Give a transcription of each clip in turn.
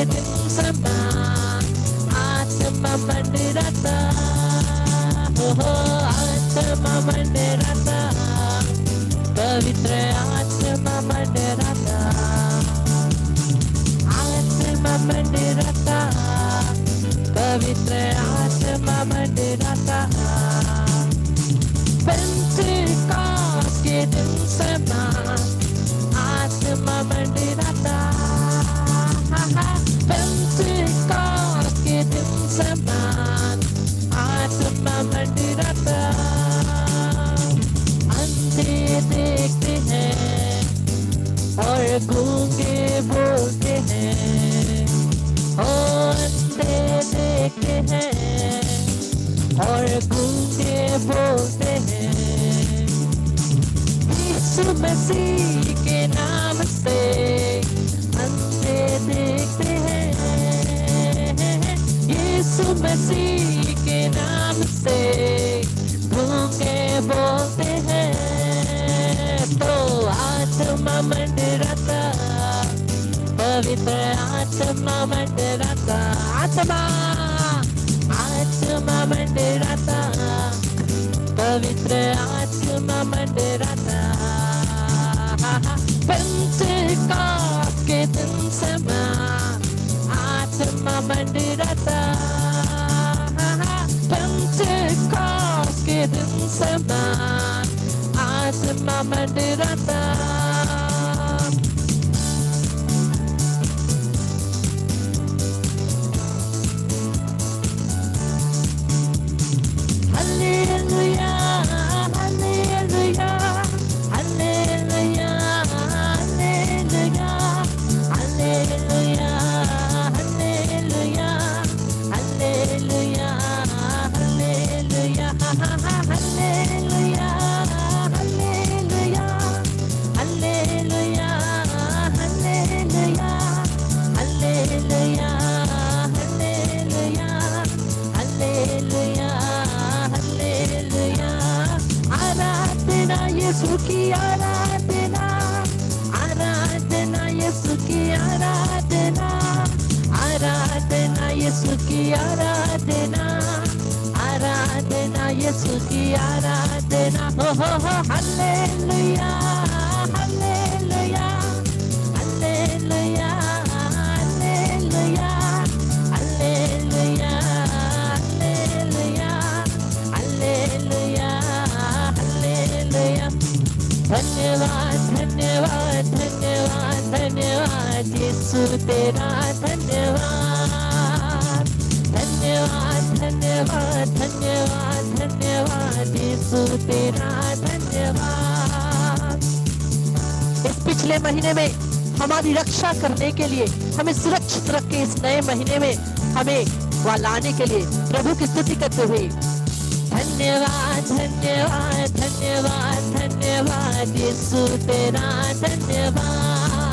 के दिन समान आत्मा मंडराता, हो आत्मा मंडराता, पवित्र आत्मा मंडराता, आत्मा मंडराता, पवित्र आत्मा मंडराता। पेंटेकोस्ट के दिन समान आत्मा मंडराता, पेंटेकोस्ट के दिन समान आत्मा मंडराता। अंधे देखते हैं और गूंगे बोलते हैं, ओ अंधे देखते हैं और गूंगे बोलते हैं। यीशु मसीह के नाम से अंधे देखते हैं, यीशु मसीह के नाम से गूंगे बोलते हैं। तो आत्मा मंडराता, पवित्र आत्मा मंडराता, आत्मा आत्मा मंडराता, पवित्र आत्मा मंडराता। पेंटेकोस्ट के दिन समान आत्मा मंडराता, पेंटेकोस्ट के दिन समान आत्मा मंडराता। Hallelujah, hallelujah, hallelujah, hallelujah, hallelujah, hallelujah, hallelujah, hallelujah, hallelujah, hallelujah, hallelujah, hallelujah, hallelujah, hallelujah। आराधना यीशु की आराधना, आराधना यीशु की आराधना, आराधना यीशु की आराधना, आराधना यीशु की आराधना। हो hallelujah, hallelujah, hallelujah, hallelujah, hallelujah, hallelujah, hallelujah. धन्यवाद धन्यवाद धन्यवाद धन्यवाद यीशु तेरा धन्यवाद, धन्यवाद धन्यवाद धन्यवाद धन्यवाद यीशु तेरा धन्यवाद। इस पिछले महीने में हमारी रक्षा करने के लिए, हमें सुरक्षित रख के इस नए महीने में हमें वहाँ लाने के लिए प्रभु की स्तुति करते हुए धन्यवाद धन्यवाद धन्यवाद धन्यवाद यीशु तेरा धन्यवाद,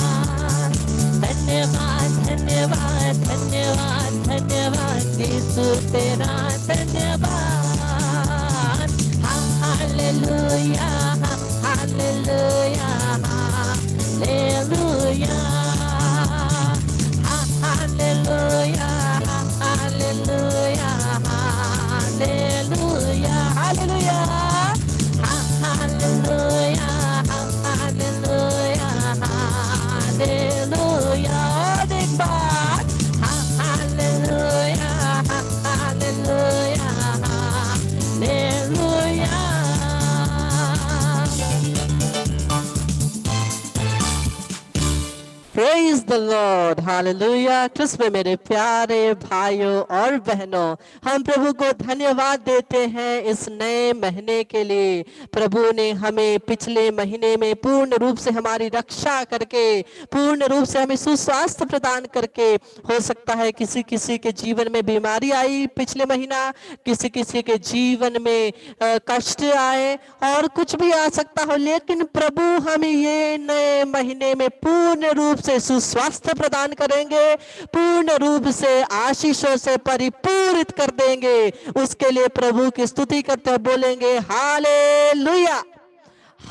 धन्यवाद धन्यवाद धन्यवाद धन्यवाद यीशु तेरा धन्यवाद। Hallelujah hallelujah hallelujah, hallelujah hallelujah hallelujah, hallelujah hallelujah hallelujah hallelujah. और एक बार hallelujah hallelujah hallelujah. Praise the Lord, Hallelujah। क्रिस्म मेरे प्यारे भाइयों और बहनों, हम प्रभु को धन्यवाद देते हैं इस नए महीने के लिए। प्रभु ने हमें पिछले महीने में पूर्ण रूप से हमारी रक्षा करके, पूर्ण रूप से हमें सुस्वास्थ्य प्रदान करके, हो सकता है किसी किसी के जीवन में बीमारी आई पिछले महीना, किसी किसी के जीवन में कष्ट आए और कुछ भी आ सकता हो, लेकिन प्रभु हमें ये नए महीने में पूर्ण रूप से सुस्वास्थ्य प्रदान करेंगे, पूर्ण रूप से आशीषों से परिपूरित कर देंगे। उसके लिए प्रभु की स्तुति करते हुए बोलेंगे हालेलुया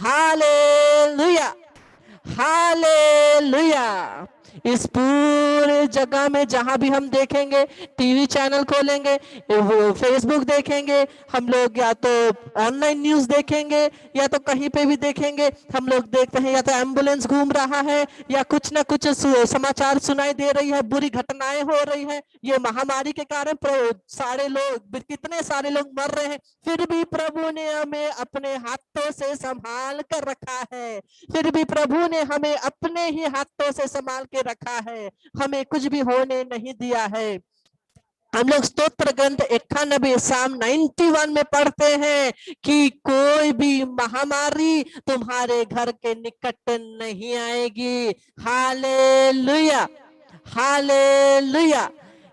हालेलुया हालेलुया। इस पूरे जगह में जहां भी हम देखेंगे, टीवी चैनल खोलेंगे, वो फेसबुक देखेंगे, हम लोग या तो ऑनलाइन न्यूज देखेंगे या तो कहीं पे भी देखेंगे, हम लोग देखते हैं या तो एम्बुलेंस घूम रहा है या कुछ ना कुछ समाचार सुनाई दे रही है, बुरी घटनाएं हो रही है। ये महामारी के कारण सारे लोग, कितने सारे लोग मर रहे हैं, फिर भी प्रभु ने हमें अपने हाथों से संभाल कर रखा है। फिर भी प्रभु ने हमें अपने ही हाथों से संभाल के रखा है, हमें कुछ भी होने नहीं दिया है। हम लोग स्तोत्र ग्रंथ 91 साम 91 में पढ़ते हैं कि कोई भी महामारी तुम्हारे घर के निकट नहीं आएगी। Hallelujah, hallelujah.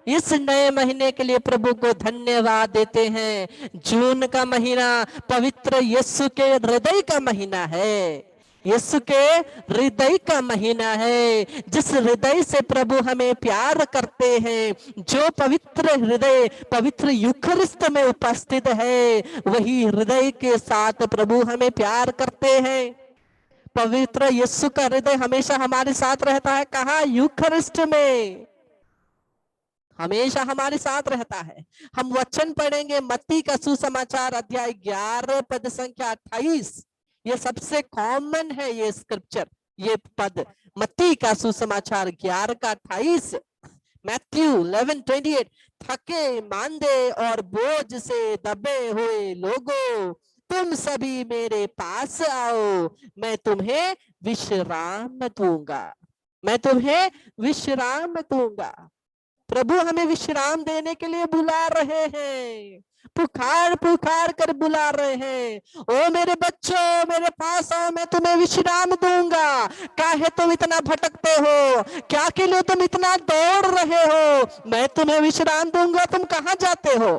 इस नए महीने के लिए प्रभु को धन्यवाद देते हैं। जून का महीना पवित्र यीशु के हृदय का महीना है, यीशु के हृदय का महीना है, जिस हृदय से प्रभु हमें प्यार करते हैं, जो पवित्र हृदय पवित्र यूखरिस्त में उपस्थित है, वही हृदय के साथ प्रभु हमें प्यार करते हैं। पवित्र यीशु का हृदय हमेशा हमारे साथ रहता है। कहाँ? यूखरिस्ट में हमेशा हमारे साथ रहता है। हम वचन पढ़ेंगे मत्ती का सुसमाचार अध्याय 11 पद संख्या 28। ये सबसे कॉमन है ये स्क्रिप्चर, ये पद मत्ती का सुसमाचार 11 का 28। मैथ्यू 11:28। थके मांदे और बोझ से दबे हुए लोगों, तुम सभी मेरे पास आओ, मैं तुम्हें विश्राम दूंगा, मैं तुम्हें विश्राम दूंगा। प्रभु हमें विश्राम देने के लिए बुला रहे हैं, पुकार पुकार कर बुला रहे हैं। ओ मेरे बच्चों, मेरे पास आओ, मैं तुम्हें विश्राम दूंगा। काहे तुम इतना भटकते हो? क्या के लिए तुम इतना दौड़ रहे हो? मैं तुम्हें विश्राम दूंगा। तुम कहाँ जाते हो?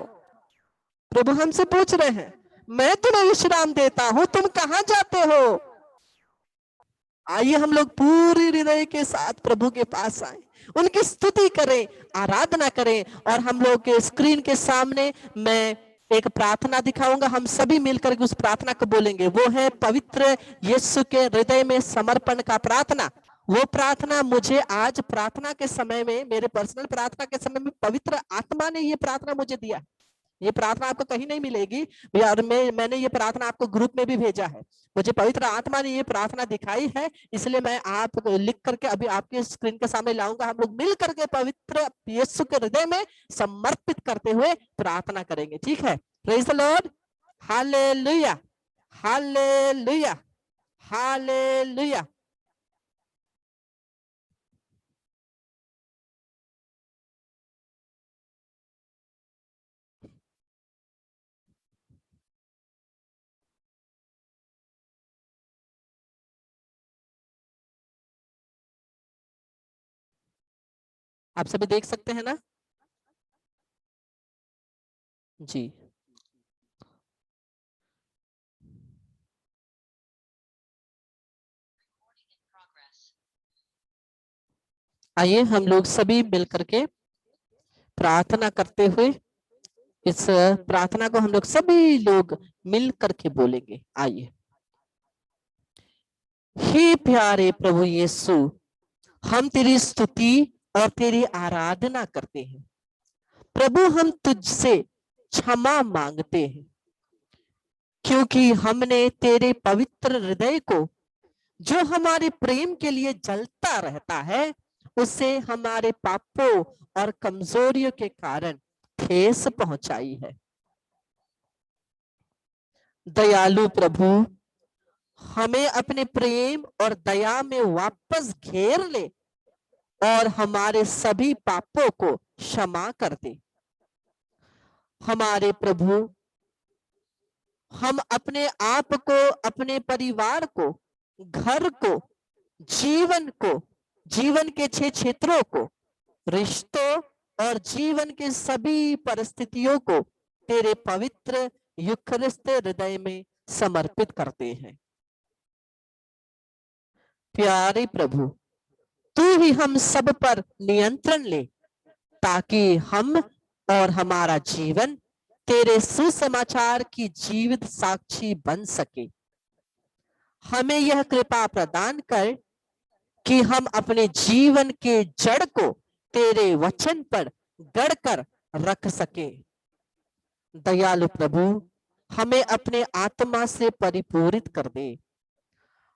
प्रभु हमसे पूछ रहे हैं, मैं तुम्हें विश्राम देता हूं, तुम कहाँ जाते हो? आइए हम लोग पूरी हृदय के साथ प्रभु के पास आए, उनकी स्तुति करें, आराधना करें। और हम लोग के स्क्रीन के सामने मैं एक प्रार्थना दिखाऊंगा, हम सभी मिलकर उस प्रार्थना को बोलेंगे। वो है पवित्र यीशु के हृदय में समर्पण का प्रार्थना। वो प्रार्थना मुझे आज प्रार्थना के समय में, मेरे पर्सनल प्रार्थना के समय में पवित्र आत्मा ने ये प्रार्थना मुझे दिया। ये प्रार्थना आपको कहीं नहीं मिलेगी यार। मैंने ये प्रार्थना आपको ग्रुप में भी भेजा है, मुझे पवित्र आत्मा ने ये प्रार्थना दिखाई है, इसलिए मैं आप लिख करके अभी आपके स्क्रीन के सामने लाऊंगा। हम लोग मिल करके पवित्र यीशु के हृदय में समर्पित करते हुए प्रार्थना करेंगे, ठीक है? Praise the Lord, hallelujah, hallelujah, hallelujah. आप सभी देख सकते हैं ना जी? आइए हम लोग सभी मिलकर के प्रार्थना करते हुए इस प्रार्थना को हम लोग सभी लोग मिल करके बोलेंगे। आइए। हे प्यारे प्रभु यीशु, हम तेरी स्तुति और तेरी आराधना करते हैं। प्रभु हम तुझसे क्षमा मांगते हैं, क्योंकि हमने तेरे पवित्र हृदय को, जो हमारे प्रेम के लिए जलता रहता है, उसे हमारे पापों और कमजोरियों के कारण ठेस पहुंचाई है। दयालु प्रभु, हमें अपने प्रेम और दया में वापस घेर ले और हमारे सभी पापों को क्षमा कर दे। हमारे प्रभु, हम अपने आप को, अपने परिवार को, घर को, जीवन को, जीवन के 6 क्षेत्रों को, रिश्तों और जीवन के सभी परिस्थितियों को तेरे पवित्र यूखरिस्त हृदय में समर्पित करते हैं। प्यारे प्रभु, तू ही हम सब पर नियंत्रण ले, ताकि हम और हमारा जीवन तेरे सुसमाचार की जीवित साक्षी बन सके। हमें यह कृपा प्रदान कर कि हम अपने जीवन के जड़ को तेरे वचन पर गढ़कर रख सके। दयालु प्रभु, हमें अपने आत्मा से परिपूरित कर दे।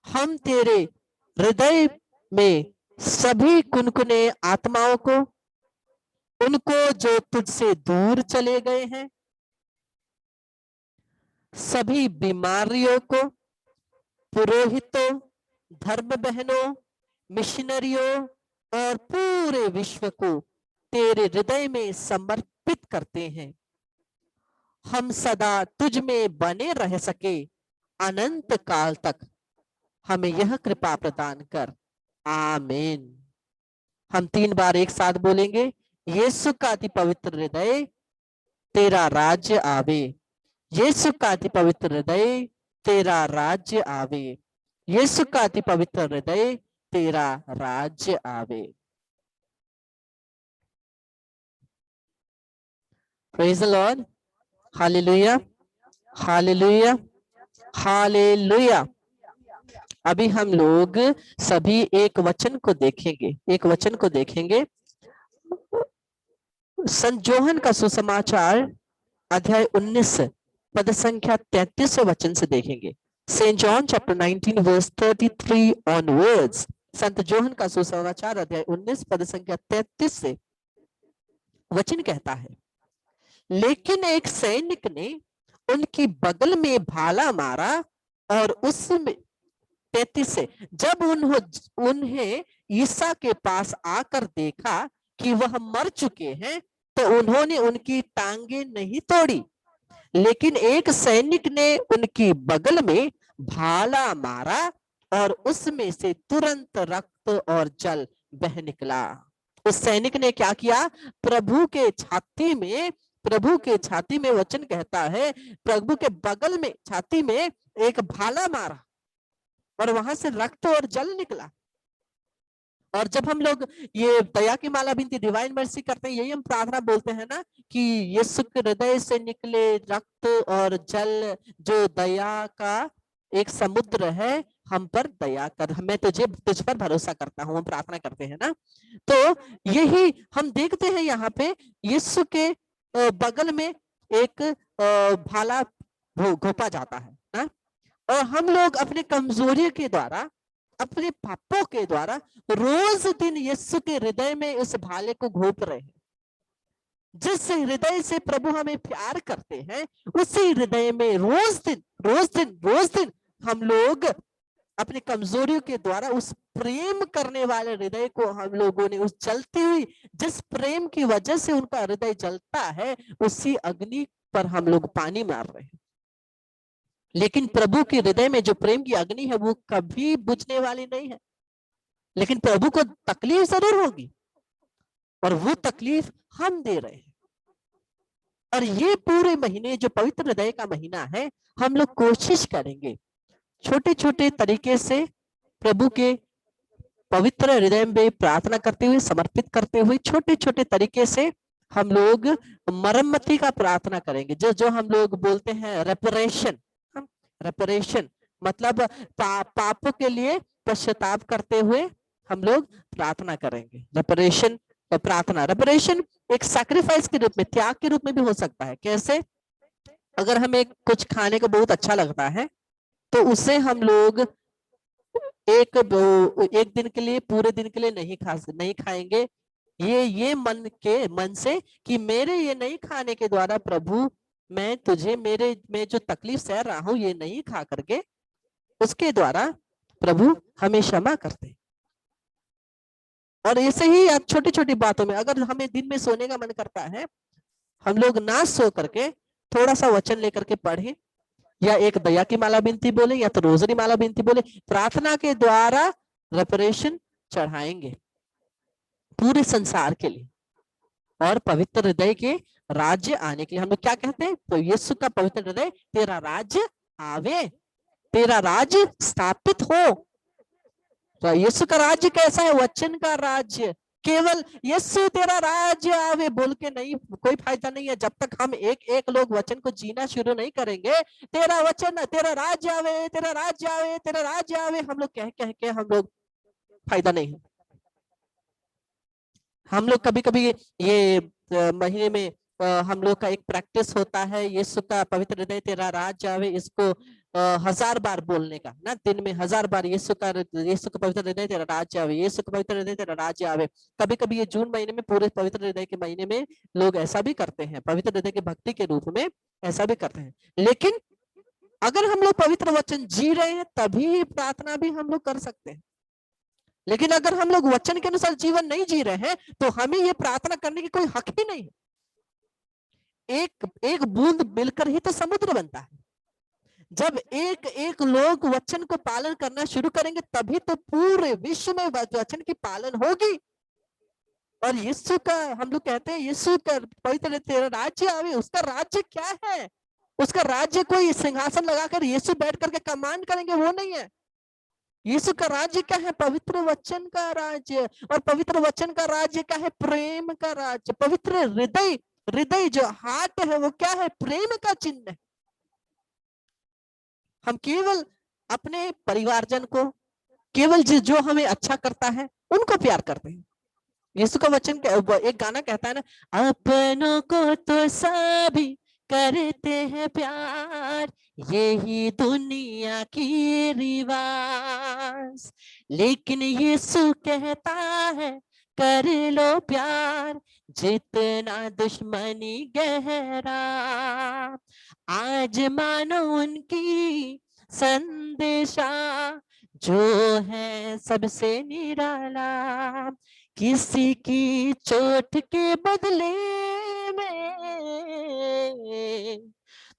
हम तेरे हृदय में सभी कुनकुने आत्माओं को, उनको जो तुझसे दूर चले गए हैं, सभी बीमारियों को, पुरोहितों, धर्म बहनों, मिशनरियों और पूरे विश्व को तेरे हृदय में समर्पित करते हैं। हम सदा तुझ में बने रह सके अनंत काल तक, हमें यह कृपा प्रदान कर। आमीन। हम 3 बार एक साथ बोलेंगे। यीशु का अति पवित्र हृदय, तेरा राज्य आवे। यीशु का अति पवित्र हृदय, तेरा राज्य आवे। यीशु का अति पवित्र हृदय, तेरा राज्य आवे। Praise the Lord. Hallelujah, hallelujah, hallelujah. अभी हम लोग सभी एक वचन को देखेंगे, एक वचन को देखेंगे। संत जोहन का सुसमाचार अध्याय 19 पद संख्या 33 वचन से देखेंगे। Saint John chapter 19 verse 33 onwards. संत जोहन का सुसमाचार अध्याय 19 पद संख्या 33 से वचन कहता है, लेकिन एक सैनिक ने उनकी बगल में भाला मारा और उसमें 33 से जब उन्हें ईसा के पास आकर देखा कि वह मर चुके हैं, तो उन्होंने उनकी टांगे नहीं तोड़ी, लेकिन एक सैनिक ने उनकी बगल में भाला मारा और उसमें से तुरंत रक्त और जल बह निकला। उस सैनिक ने क्या किया? प्रभु के छाती में वचन कहता है, प्रभु के बगल में छाती में एक भाला मारा और वहां से रक्त और जल निकला। और जब हम लोग ये दया की माला बिनती डिवाइन मर्सी करते हैं, यही हम प्रार्थना बोलते हैं ना कि यीशु के हृदय से निकले रक्त और जल, जो दया का एक समुद्र है, हम पर दया कर, मैं तुझ पर भरोसा करता हूं, हम प्रार्थना करते हैं ना। तो यही हम देखते हैं यहाँ पे यीशु के बगल में एक भाला घोंपा जाता है ना, और हम लोग अपने कमजोरी के द्वारा, अपने पापों के द्वारा रोज दिन यीशु के हृदय में उस भाले को घोंप रहे हैं। जिस हृदय से प्रभु हमें प्यार करते हैं, उसी हृदय में रोज दिन हम लोग अपनी कमजोरियों के द्वारा उस प्रेम करने वाले हृदय को, हम लोगों ने उस जलती हुई, जिस प्रेम की वजह से उनका हृदय जलता है, उसी अग्नि पर हम लोग पानी मार रहे हैं। लेकिन प्रभु के हृदय में जो प्रेम की अग्नि है, वो कभी बुझने वाली नहीं है। लेकिन प्रभु को तकलीफ जरूर होगी, और वो तकलीफ हम दे रहे हैं। और ये पूरे महीने जो पवित्र हृदय का महीना है, हम लोग कोशिश करेंगे छोटे छोटे तरीके से प्रभु के पवित्र हृदय में प्रार्थना करते हुए, समर्पित करते हुए, छोटे छोटे तरीके से हम लोग मरम्मती का प्रार्थना करेंगे। जो हम लोग बोलते हैं रेपरेशन, मतलब पापों के लिए पश्चाताप करते हुए हम लोग प्रार्थना करेंगे। रेपरेशन रेपरेशन एक सैक्रिफाइस के रूप में, त्याग के रूप में भी हो सकता है। कैसे? अगर हमें कुछ खाने को बहुत अच्छा लगता है, तो उसे हम लोग एक दिन के लिए, पूरे दिन के लिए नहीं खाएंगे। ये मन से कि मेरे ये नहीं खाने के द्वारा प्रभु, मैं जो तकलीफ सह रहा हूं, ये नहीं खा करके उसके द्वारा प्रभु हमें क्षमा करते। और ऐसे ही आप छोटी छोटी बातों में, अगर हमें दिन में सोने का मन करता है, हम लोग ना सो करके थोड़ा सा वचन लेकर के पढ़े, या एक दया की माला बिनती बोले, या तो रोजरी माला बिनती बोले, प्रार्थना के द्वारा रेपरेशन चढ़ाएंगे पूरे संसार के लिए और पवित्र हृदय के राज्य आने के लिए। हम लोग क्या कहते हैं? तो यीशु का पवित्र हृदय, तेरा राज्य आवे, तेरा राज्य स्थापित हो। तो यीशु का राज्य कैसा है? वचन का राज्य। केवल यीशु तेरा राज्य आवे बोल के नहीं, कोई फायदा नहीं है जब तक हम एक लोग वचन को जीना शुरू नहीं करेंगे। तेरा वचन, तेरा राज्य आवे, तेरा राज्य आवे, तेरा राज्य आवे, हम लोग कह के हम लोग फायदा नहीं है। हम लोग कभी कभी ये महीने में हम लोग का एक प्रैक्टिस होता है, यीशु का पवित्र हृदय तेरा राज्य आवे, इसको 1000 बार बोलने का ना, दिन में 1000 बार यीशु का पवित्र हृदय तेरा राज्य आवे, यीशु का पवित्र हृदय तेरा राज्य आवे। कभी कभी ये जून महीने में, पूरे पवित्र हृदय के महीने में लोग ऐसा भी करते हैं, पवित्र हृदय की भक्ति के रूप में ऐसा भी करते हैं। लेकिन अगर हम लोग पवित्र वचन जी रहे हैं तभी प्रार्थना भी हम लोग कर सकते हैं। लेकिन अगर हम लोग वचन के अनुसार जीवन नहीं जी रहे हैं तो हमें ये प्रार्थना करने की कोई हक ही नहीं है। एक एक बूंद मिलकर ही तो समुद्र बनता है। जब एक एक लोग वचन को पालन करना शुरू करेंगे तभी तो पूरे विश्व में वचन की पालन होगी। और यीशु का, हम लोग कहते हैं यीशु का पवित्र तेरा राज्य आवे, उसका राज्य क्या है? उसका राज्य कोई सिंहासन लगाकर यीशु बैठ करके कमांड करेंगे, वो नहीं है। यीशु का राज्य क्या है? पवित्र वचन का राज्य। और पवित्र वचन का राज्य क्या है? प्रेम का राज्य। पवित्र हृदय, हृदय जो हार्ट है वो क्या है? प्रेम का चिन्ह है। हम केवल अपने परिवारजन को, केवल जो हमें अच्छा करता है उनको प्यार करते हैं। यीशु का वचन, एक गाना कहता है ना, अपनों को तो सभी करते हैं प्यार, यही दुनिया की रिवाज, लेकिन यीशु कहता है कर लो प्यार जितना दुश्मनी गहरा। आज मानो उनकी संदेशा जो है सबसे निराला, किसी की चोट के बदले में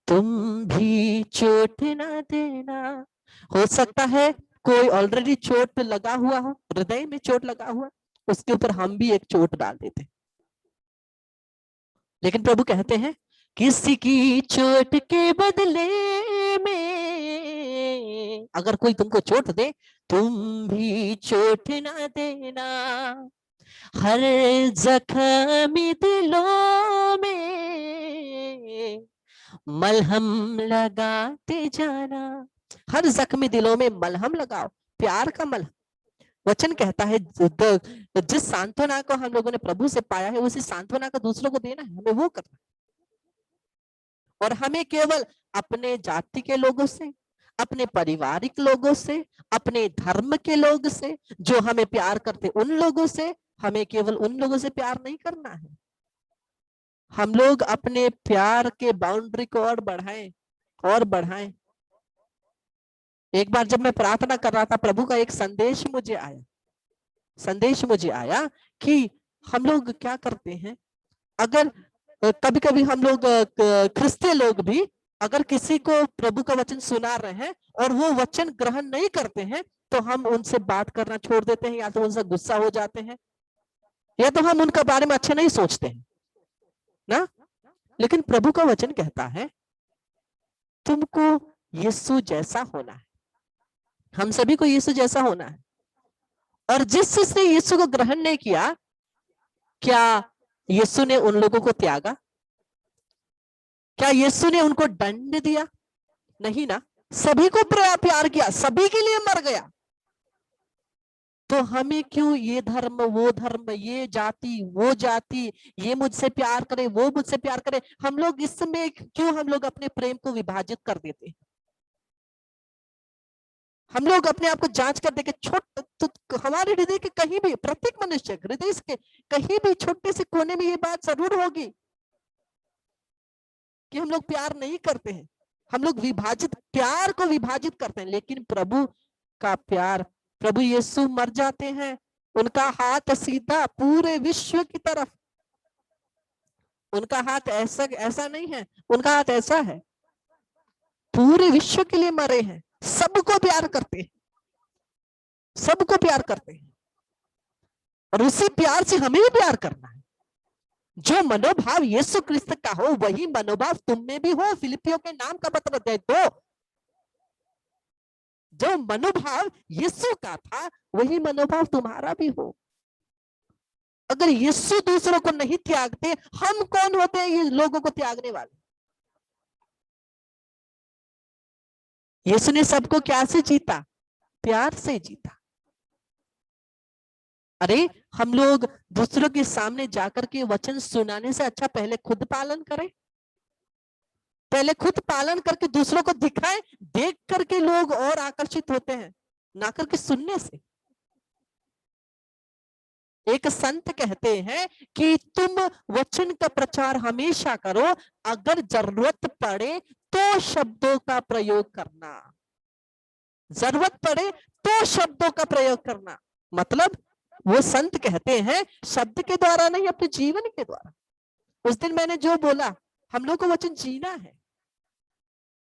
तुम भी चोट ना देना। हो सकता है कोई ऑलरेडी चोट लगा हुआ हो, हृदय में चोट लगा हुआ, उसके ऊपर हम भी एक चोट डाल देते, लेकिन प्रभु कहते हैं किसी की चोट के बदले में अगर कोई तुमको चोट दे तुम भी चोट ना देना। हर जख्मी दिलों में मलहम लगाते जाना। हर जख्मी दिलों में मलहम लगाओ, प्यार का मलहम। वचन कहता है जिस सांत्वना को हम लोगों ने प्रभु से पाया है उसी सांत्वना को दूसरों को देना है, हमें वो करना है। और हमें केवल अपने जाति के लोगों से, अपने पारिवारिक लोगों से, अपने धर्म के लोग से जो हमें प्यार करते उन लोगों से, हमें केवल उन लोगों से प्यार नहीं करना है। हम लोग अपने प्यार के बाउंड्री को और बढ़ाएं और बढ़ाएं। एक बार जब मैं प्रार्थना कर रहा था, प्रभु का एक संदेश मुझे आया कि हम लोग क्या करते हैं, अगर कभी कभी हम लोग क्रिस्तीय लोग भी अगर किसी को प्रभु का वचन सुना रहे हैं और वो वचन ग्रहण नहीं करते हैं तो हम उनसे बात करना छोड़ देते हैं, या तो उनसे गुस्सा हो जाते हैं, या तो हम उनका बारे में अच्छे नहीं सोचते हैं ना। लेकिन प्रभु का वचन कहता है तुमको यीशु जैसा होना है, हम सभी को यीशु जैसा होना है। और जिसने यीशु को ग्रहण नहीं किया, क्या यीशु ने उन लोगों को त्यागा? क्या यीशु ने उनको दंड दिया? नहीं ना, सभी को प्यार किया, सभी के लिए मर गया। तो हमें क्यों ये धर्म वो धर्म, ये जाति वो जाति, ये मुझसे प्यार करे वो मुझसे प्यार करे, हम लोग इसमें क्यों हम लोग अपने प्रेम को विभाजित कर देते हैं? हम लोग अपने आप को जांच कर देखे, तो हमारे हृदय के कहीं भी, प्रत्येक मनुष्य हृदय के कहीं भी छोटे से कोने में ये बात जरूर होगी कि हम लोग प्यार नहीं करते हैं, हम लोग विभाजित, प्यार को विभाजित करते हैं। लेकिन प्रभु का प्यार, प्रभु यीशु मर जाते हैं, उनका हाथ सीधा पूरे विश्व की तरफ, उनका हाथ ऐसा ऐसा नहीं है, उनका हाथ ऐसा है, पूरे विश्व के लिए मरे हैं, सबको प्यार करते हैं, सबको प्यार करते हैं। और उसी प्यार से हमें भी प्यार करना है। जो मनोभाव यीशु क्रिस्त का हो वही मनोभाव तुम में भी हो। फिलिपियों के नाम का पत्र अध्याय 2, जो मनोभाव यीशु का था वही मनोभाव तुम्हारा भी हो। अगर यीशु दूसरों को नहीं त्यागते, हम कौन होते हैं ये लोगों को त्यागने वाले? यीशु ने सबको क्या से जीता? प्यार से जीता। अरे हम लोग दूसरों के सामने जाकर के वचन सुनाने से अच्छा पहले खुद पालन करें, पहले खुद पालन करके दूसरों को दिखाएं। देख करके लोग और आकर्षित होते हैं, ना करके सुनने से। एक संत कहते हैं कि तुम वचन का प्रचार हमेशा करो, अगर जरूरत पड़े तो शब्दों का प्रयोग करना, जरूरत पड़े तो शब्दों का प्रयोग करना। मतलब वो संत कहते हैं शब्द के द्वारा नहीं, अपने जीवन के द्वारा। उस दिन मैंने जो बोला, हम लोग को वचन जीना है।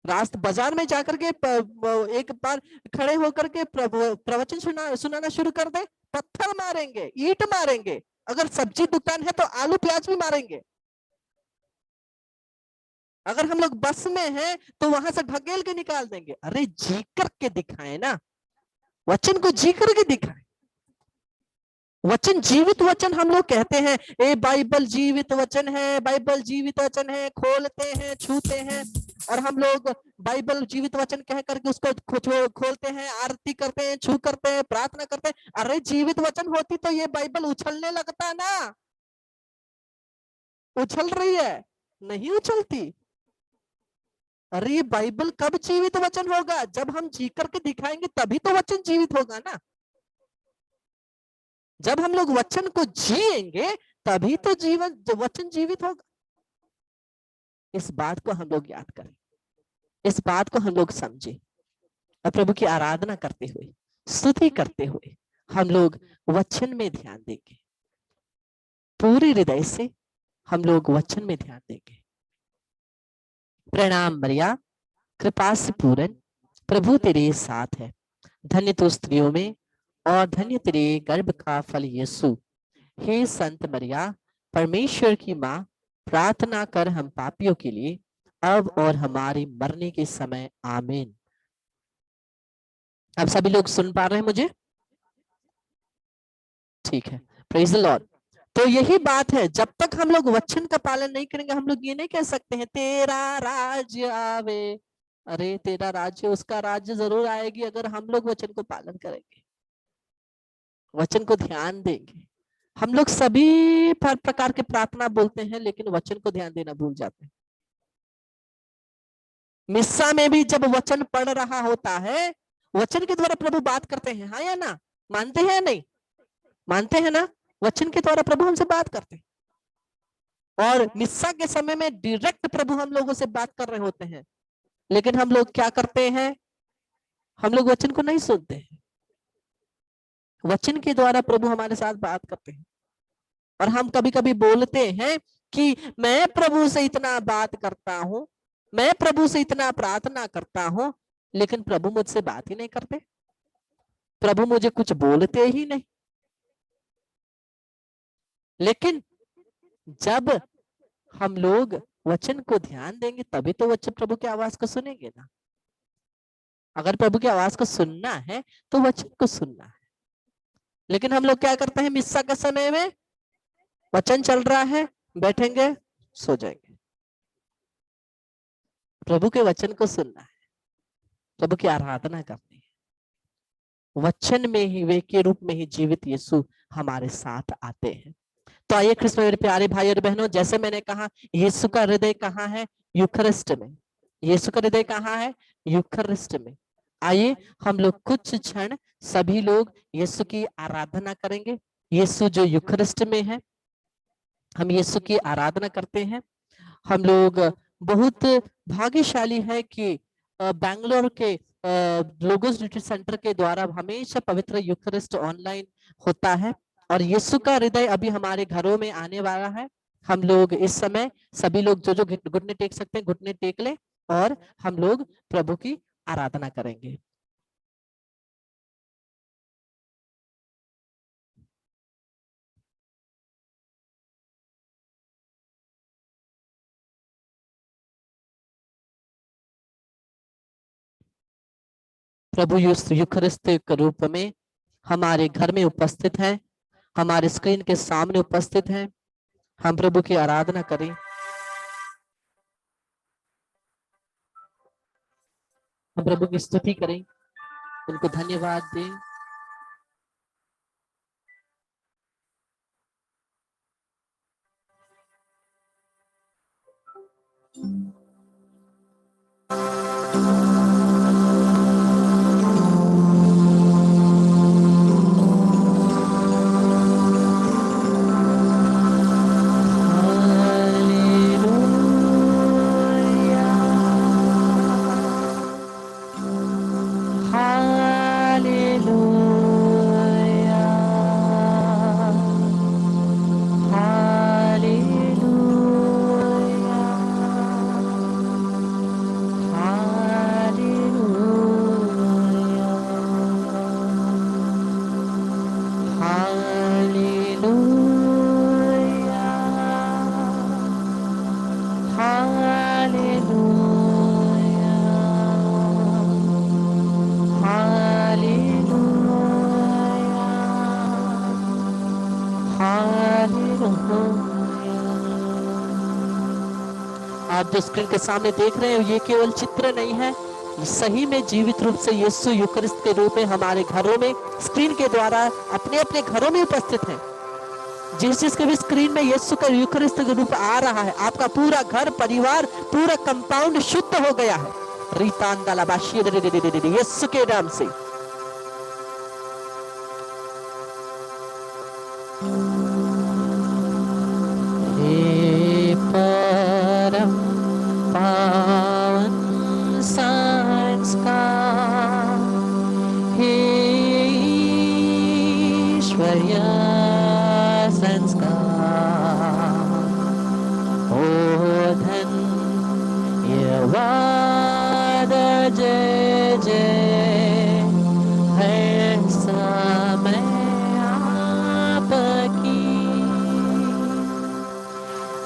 रास्ते बाजार में जाकर के एक बार खड़े होकर के प्रवचन सुनाना शुरू कर दे, पत्थर मारेंगे, ईंट मारेंगे। अगर सब्जी दुकान है तो आलू प्याज भी मारेंगे। अगर हम लोग बस में हैं तो वहां से ढकेल के निकाल देंगे। अरे जी करके दिखाए ना, वचन को जी करके दिखाए। वचन जीवित वचन हम लोग कहते हैं, ए बाइबल जीवित वचन है, बाइबल जीवित वचन है, खोलते हैं, छूते हैं। और हम लोग बाइबल जीवित वचन कह करके उसको खोलते हैं, आरती करते हैं, छू करते हैं, प्रार्थना करते हैं। अरे जीवित वचन होती तो ये बाइबल उछलने लगता ना। उछल रही है? नहीं उछलती। अरे ये बाइबल कब जीवित वचन होगा? जब हम जी करके दिखाएंगे तभी तो वचन जीवित होगा ना। जब हम लोग वचन को जिएंगे तभी तो जीवन वचन जीवित होगा। इस बात को हम लोग याद करें, इस बात को हम लोग समझे, और प्रभु की आराधना करते हुए, स्तुति करते हुए हम लोग वचन में ध्यान देंगे। पूरे हृदय से हम लोग वचन में ध्यान देंगे। प्रणाम मरिया, कृपा से पूर्ण, प्रभु तेरे साथ है। धन्य तो स्त्रियों में और धन्य तेरे गर्भ का फल यीशु। हे संत मरिया, परमेश्वर की माँ, प्रार्थना कर हम पापियों के लिए, अब और हमारे मरने के समय। आमीन। अब सभी लोग सुन पा रहे हैं मुझे? ठीक है, प्रेज द लॉर्ड। तो यही बात है, जब तक हम लोग वचन का पालन नहीं करेंगे, हम लोग ये नहीं कह सकते हैं तेरा राज्य आवे। अरे तेरा राज्य, उसका राज्य जरूर आएगी अगर हम लोग वचन को पालन करेंगे, वचन को ध्यान देंगे। हम लोग सभी प्रकार के प्रार्थना बोलते हैं, लेकिन वचन को ध्यान देना भूल जाते हैं। मिस्सा में भी जब वचन पढ़ रहा होता है, वचन के द्वारा प्रभु बात करते हैं, हाँ या ना? मानते हैं या नहीं? मानते हैं ना? वचन के द्वारा प्रभु हमसे बात करते हैं। और मिस्सा के समय में डायरेक्ट प्रभु हम लोगों से बात कर रहे होते हैं, लेकिन हम लोग क्या करते हैं? हम लोग वचन को नहीं सुनते हैं। वचन के द्वारा प्रभु हमारे साथ बात करते हैं। और हम कभी कभी बोलते हैं कि मैं प्रभु से इतना बात करता हूं, मैं प्रभु से इतना प्रार्थना करता हूं, लेकिन प्रभु मुझसे बात ही नहीं करते, प्रभु मुझे कुछ बोलते ही नहीं। लेकिन जब हम लोग वचन को ध्यान देंगे तभी तो वचन प्रभु की आवाज को सुनेंगे ना। अगर प्रभु की आवाज को सुनना है तो वचन को सुनना है। लेकिन हम लोग क्या करते हैं? मिस्सा के समय में वचन चल रहा है, बैठेंगे, सो जाएंगे। प्रभु के वचन को सुनना है, प्रभु की आराधना करनी है। वचन में ही, वे के रूप में ही जीवित यीशु हमारे साथ आते हैं। तो आइए कृष्ण मेरे प्यारे भाई और बहनों, जैसे मैंने कहा, यीशु का हृदय कहाँ है? यूखरिस्ट में। यीशु का हृदय कहाँ है? यूखरिस्ट में। आइए हम लोग कुछ क्षण सभी लोग यीशु की आराधना करेंगे। यीशु जो यूखरिस्ट में है, हम यीशु की आराधना करते हैं। हम लोग बहुत भाग्यशाली है कि बैंगलोर के लोगोस रिट्रीट सेंटर के द्वारा हमेशा पवित्र यूखरिस्ट ऑनलाइन होता है। और यीशु का हृदय अभी हमारे घरों में आने वाला है। हम लोग इस समय सभी लोग जो जो घुटने टेक सकते हैं घुटने टेक ले, और हम लोग प्रभु की आराधना करेंगे। प्रभु यूखरिस्त के रूप में हमारे घर में उपस्थित है, हमारे स्क्रीन के सामने उपस्थित है। हम प्रभु की आराधना करें, हम प्रभु की स्तुति करें, उनको धन्यवाद दें। आप जो स्क्रीन के सामने देख रहे हो, ये केवल चित्र नहीं है, सही में जीवित रूप से यीशु यूकरिस्त के रूप में हमारे घरों में स्क्रीन के द्वारा अपने अपने घरों में उपस्थित है। जिस जिसके भी स्क्रीन में यीशु का यूकरिस्त का रूप आ रहा है, आपका पूरा घर परिवार पूरा कंपाउंड शुद्ध हो गया है यीशु के नाम से। हे परम पावन संस्कार, हे ईश्वरीय संस्कार, ओ धन्यवाद जय जय है समय आपकी।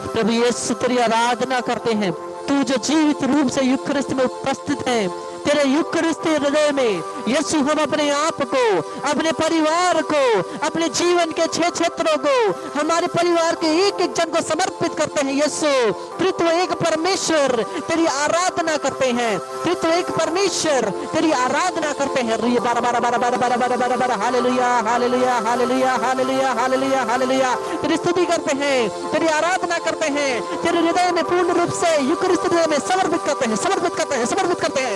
प्रभु यीशु तेरी आराधना करते हैं, तू जो जीवित रूप से यूकरिस्त में उपस्थित है, तेरे यूकरिस्त हृदय में यीशु हम अपने आप को, अपने परिवार को, अपने जीवन के 6 क्षेत्रों को, हमारे परिवार के एक एक जन को समर्पित करते हैं। यीशु त्रित्व एक परमेश्वर तेरी आराधना करते हैं, त्रित्व एक परमेश्वर तेरी आराधना करते हैं। Hallelujah hallelujah hallelujah hallelujah hallelujah hallelujah, तेरी स्तुति करते हैं, तेरी आराधना करते हैं, तेरे हृदय में पूर्ण रूप से यूकरिस्त हृदय में समर्पित करते हैं, समर्पित करते हैं, समर्पित करते हैं।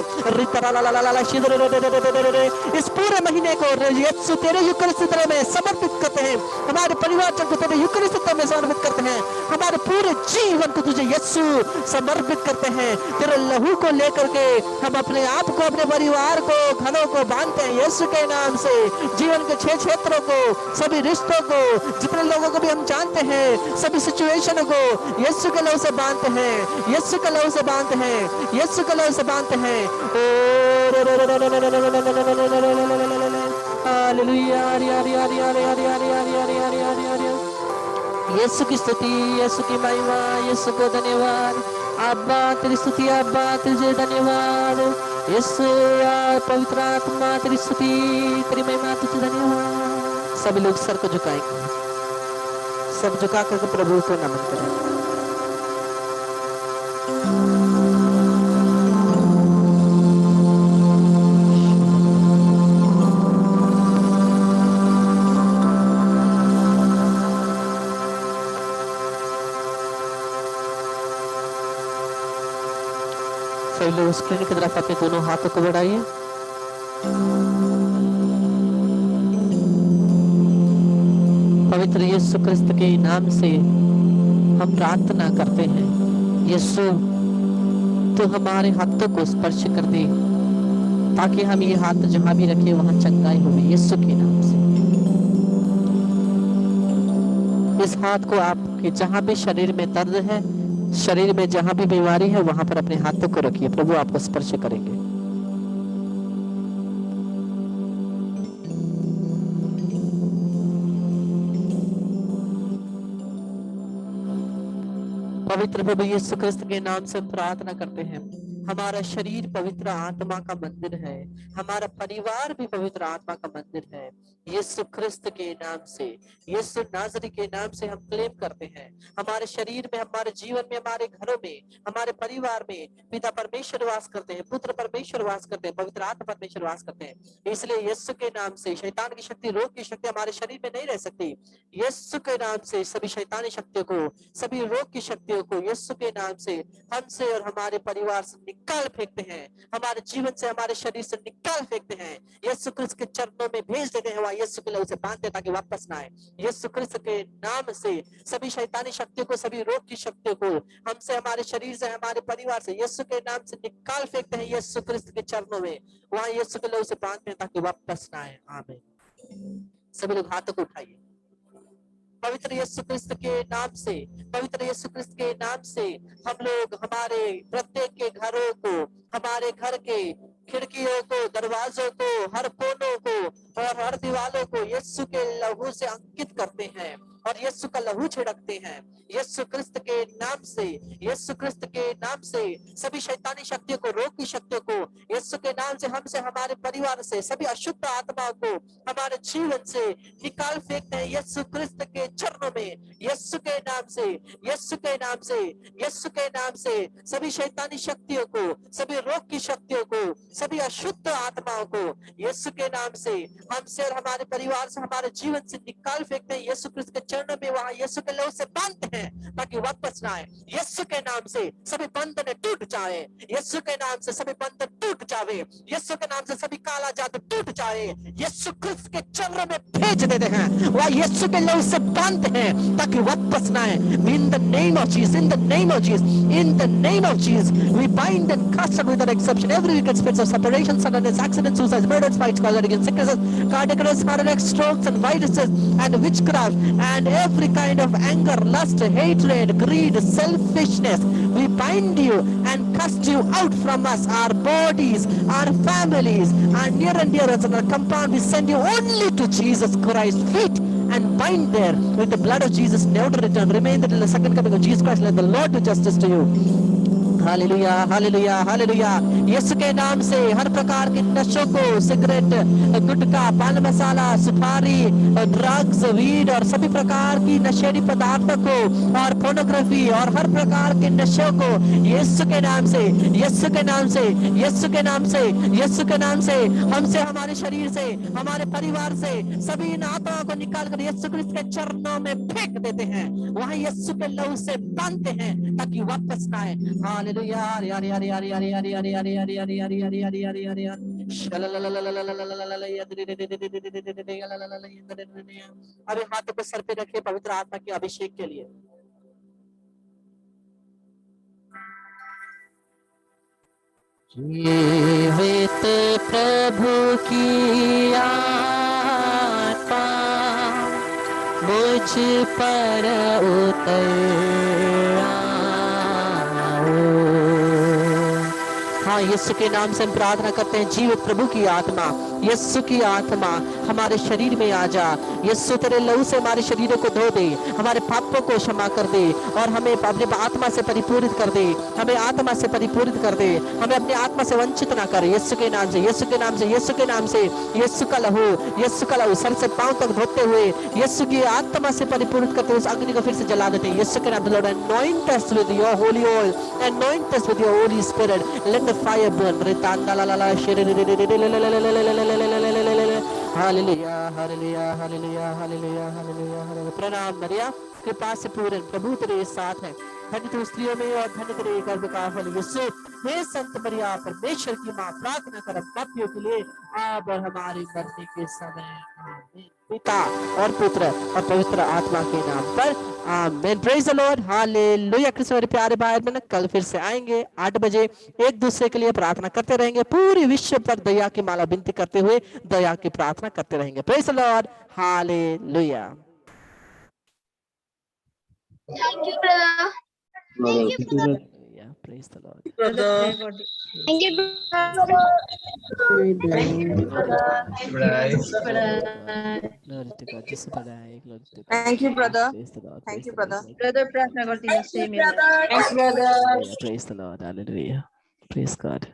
इस पूरे महीने को यीशु तेरे यूकरिस्त में समर्पित करते हैं, हमारे परिवार को तेरे यूकरिस्त में समर्पित करते हैं, हमारे पूरे जीवन को तुझे यीशु समर्पित करते हैं। तेरे लहू को लेकर के हम अपने आप को, अपने परिवार को, घरों को बांधते हैं यीशु के नाम से। जीवन के 6 क्षेत्रों को, सभी रिश्तों को, जितने लोगों को भी हम जानते हैं, सभी सिचुएशन को यीशु के लहू से बांधते हैं, यीशु के लहू से बांधते हैं, यीशु के लहू से बांधते हैं। यीशु की स्तुति, यीशु की महिमा, यीशु को धन्यवाद। अब्बा तेरी स्तुति, अब्बा तुझे धन्यवाद। यीशु पवित्र आत्मा तेरी स्तुति, तेरी महिमा, तुझे धन्यवाद। सभी लोग सर को झुकाएंगे, सब झुका करके प्रभु को नमन करें। सभी लोग स्क्रीन की तरफ अपने दोनों हाथों को बढ़ाइए। पवित्र यीशु क्रिस्त के नाम से हम प्रार्थना करते हैं, यीशु तो हमारे हाथों को स्पर्श कर दे, ताकि हम ये हाथ जहां भी रखे वहां चंगाई हो यीशु के नाम से। इस हाथ को आपके जहां भी शरीर में दर्द है, शरीर में जहां भी बीमारी है, वहां पर अपने हाथों को रखिए, प्रभु आपको स्पर्श करेंगे। पवित्र प्रभु यीशु क्रिस्त के नाम से प्रार्थना करते हैं, हमारा शरीर पवित्र आत्मा का मंदिर है, हमारा परिवार भी पवित्र आत्मा का मंदिर है। यीशु ख्रिस्त के नाम से, यीशु नाजरी के नाम से हम क्लेम करते हैं, हमारे शरीर में, हमारे जीवन में, हमारे घरों में, हमारे परिवार में पिता परमेश्वर वास करते हैं, पुत्र परमेश्वर वास करते हैं, पवित्र आत्मा परमेश्वर वास करते हैं। इसलिए यीशु के नाम से शैतान की शक्ति, रोग की शक्ति हमारे शरीर में नहीं रह सकती। यीशु के नाम से सभी शैतानी शक्तियों को, सभी रोग की शक्तियों को यीशु के नाम से हमसे और हमारे परिवार से निकाल फेंकते हैं, हमारे जीवन से, हमारे शरीर से निकाल फेंकते हैं। यीशु क्रिस्त के चरणों में भेज देते हैं, वहां यीशु के लहू से बांधते ताकि वापस ना आए। यीशु क्रिस्त के नाम से सभी शैतानी शक्तियों को, सभी रोग की शक्तियों को हमसे, हमारे शरीर से, हमारे परिवार से यीशु के नाम से निकाल फेंकते हैं। यीशु क्रिस्त के चरणों में वहां यीशु के लहू से बांधते हैं ताकि वापस ना आए। आमीन। सभी लोग हाथों को उठाइए। पवित्र यीशु क्रिस्त के नाम से, पवित्र यीशु क्रिस्त के नाम से हम लोग हमारे प्रत्येक के घरों को, हमारे घर के खिड़कियों को, दरवाजों को, हर कोनों को और हर दीवारों को यीशु के लहू से अंकित करते हैं और यीशु का लहू छिड़कते हैं। यीशु क्रिस्त के नाम से, यीशु क्रिस्त के नाम से सभी शैतानी शक्तियों को, रोग की शक्तियों को यीशु के नाम से हमसे, हमारे परिवार से, सभी अशुद्ध आत्माओं को हमारे जीवन से निकाल फेंकते हैं। यीशु क्रिस्त के चरणों में यीशु के नाम से, यीशु के नाम से, यीशु के नाम से सभी शैतानी शक्तियों को, सभी रोग की शक्तियों को, सभी अशुद्ध आत्माओं को यीशु के नाम से हमसे और हमारे परिवार से, हमारे जीवन से निकाल फेंकते हैं। यीशु क्रिस्त के चरणों में वहां यीशु के लहू से बांधते हैं ताकि वापस ना आए। यीशु के नाम से सभी बंधन टूट जाए, यीशु के नाम से सभी बंधन टूट जावे, यीशु के नाम से सभी काला जादू टूट जाए। यीशु क्रिस्त के चरणों में भेज देते हैं, वह यीशु के लहू से बांधते हैं ताकि वापस ना आए। In the name of Jesus, in the name of Jesus, in the name of Jesus we bind and cast away without exception every wicked spirits of separation, sudden accidents, suicides, murders, fights, caused against sicknesses, cardiac arrests, heart attacks, strokes and viruses and witchcraft and every kind of anger, lust, hatred, greed, selfishness. We bind you and cast you out from us, our bodies, our families, our near and dearest and our compound. We send you only to Jesus Christ feet and bind there with the blood of Jesus, never to return. Remain there till the second coming of Jesus Christ. Let the Lord do justice to you. Hallelujah, hallelujah, hallelujah. यीशु के नाम से हर प्रकार के नशों को, cigarette, गुटखा, पान मसाला, सुपारी, drugs, weed और सभी प्रकार की नशेड़ी पदार्थों को और पोर्नोग्राफी और हर प्रकार के नशों को यीशु के नाम से, यीशु के नाम से, यीशु के नाम से, यीशु के नाम से हमसे, हमारे शरीर से, हमारे परिवार से सभी इन आत्माओं को निकाल कर यीशु क्रिस्त के चरणों में फेंक देते हैं, वहां यीशु के लहू से बांधते हैं ताकि वापस ना आए। हालेलुया। यार यार यार यार यार यार यार यार यार यार यार यार यार यार यार अरे हाथों को सर पे रखे पवित्र आत्मा के अभिषेक के लिए। जीवित प्रभु की आत्मा मुझ पर उतर हाँ, यीशु के नाम से हम प्रार्थना करते हैं, जीवित प्रभु की आत्मा, यीशु की आत्मा हमारे शरीर में आ जा। यीशु तेरे लहू से हमारे शरीरों को धो दे, हमारे पापों को क्षमा कर दे और हमें अपने आत्मा से परिपूरित कर दे, हमें आत्मा से परिपूरित कर दे, हमें अपने आत्मा से वंचित ना करे। यीशु के नाम से, यीशु के नाम से, यीशु के नाम से, यीशु का लहू, यीशु का लहू सर से पांव तक धोते हुए यीशु की आत्मा से परिपूरित करते हुए उस अग्नि को फिर से जला देते हैं। यीशु के नाम से Lord anoint us with your holy oil, anoint us with your holy spirit, let the fire burn. Hallelujah, hallelujah, hallelujah, hallelujah, hallelujah. प्रणाम मरिया, कृपा से पूर्ण प्रभु तेरे साथ है, धन्य तू स्त्रियों में और धन्य तेरे गर्भ का फल यीशु। हे संत मरिया परमेश्वर की मां, प्रार्थना कर पापियों के लिए अब और हमारे मरने के समय। आमीन। पिता और पुत्र और पवित्र आत्मा के नाम पर आमीन। Praise the Lord, hallelujah. Krishna मेरे प्यारे भाई बहन, कल फिर से आएंगे 8 बजे, एक दूसरे के लिए प्रार्थना करते रहेंगे, पूरे विश्व पर दया की माला विनती करते हुए दया की प्रार्थना करते रहेंगे। Praise the Lord, hallelujah. Thank you, brother. Thank you, brother. Yeah, praise the Lord. Thank you, brother. Glory to God. Just बढ़ाए, glory to God. Thank you, brother. Praise the Lord. Thank Praise you, the Lord. brother. Brother, प्रार्थना करती हैं, Thanks, brother. Hallelujah. Praise the Lord. Hallelujah. Praise God.